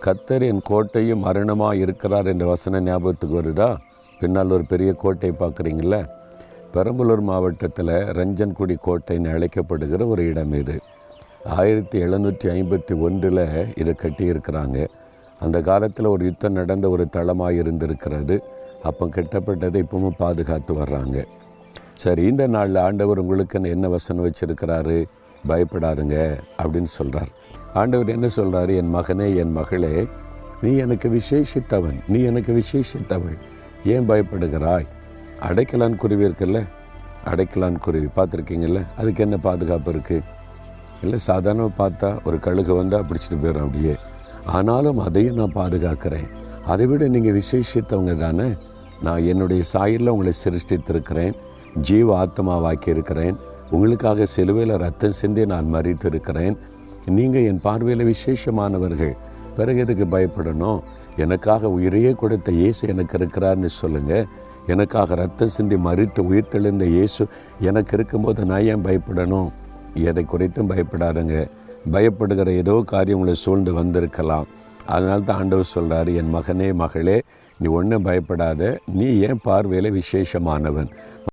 கர்த்தர் என் கோட்டையும் மரணமாக இருக்கிறார் என்ற வசனம் ஞாபகத்துக்கு வருதா? பின்னால் ஒரு பெரிய கோட்டை பார்க்குறீங்கள. பெரம்பலூர் மாவட்டத்தில் ரஞ்சன்குடி கோட்டைன்னு அழைக்கப்படுகிற ஒரு இடம் இது. 1751 இதை கட்டியிருக்கிறாங்க. அந்த காலத்தில் ஒரு யுத்தம் நடந்த ஒரு தளமாக இருந்திருக்கிறது. அப்போ கட்டப்பட்டதை இப்பவும் பாதுகாத்து வர்றாங்க. சரி, இந்த நாளில் ஆண்டவர் உங்களுக்கு என்ன வசனம் வச்சுருக்கிறாரு? பயப்படாதுங்க அப்படின்னு சொல்கிறார். ஆண்டவர் என்ன சொல்கிறாரு? என் மகனே, என் மகளே, நீ எனக்கு விசேஷித்தவன், நீ எனக்கு விசேஷித்தவள், ஏன் பயப்படுகிறாய்? அடைக்கலான் குருவி இருக்குல்ல, அடைக்கலான் குருவி பார்த்துருக்கீங்கள்ல, அதுக்கு என்ன பாதுகாப்பு இருக்குது? இல்லை, சாதாரணமாக பார்த்தா ஒரு கழுகு வந்தால் பிடிச்சிட்டு போயிடும் அப்படியே. ஆனாலும் அதையும் நான் பாதுகாக்கிறேன். அதை விட நீங்கள் விசேஷித்தவங்க தானே. நான் என்னுடைய சாயலில் உங்களை சிருஷ்டித்திருக்கிறேன், ஜீவ ஆத்மாவாக்கி இருக்கிறேன், உங்களுக்காக சிலுவையில் ரத்தம் சிந்தி நான் மறித்து இருக்கிறேன். நீங்கள் என் பார்வையில் விசேஷமானவர்கள். பிறகு எதுக்கு பயப்படணும்? எனக்காக உயிரையே கொடுத்த இயேசு எனக்கு இருக்கிறார்னு சொல்லுங்கள். எனக்காக ரத்தம் சிந்தி மறித்து உயிர்த்தெழுந்த இயேசு எனக்கு இருக்கும்போது நான் ஏன் பயப்படணும்? எதை குறித்தும் பயப்படாதுங்க. பயப்படுகிற ஏதோ காரியம் உங்களை சூழ்ந்து வந்திருக்கலாம். அதனால தான் ஆண்டவர் சொல்கிறாரு, என் மகனே, மகளே, நீ ஒன்றும் பயப்படாத, நீ ஏன் பார்வையில் விசேஷமானவன்.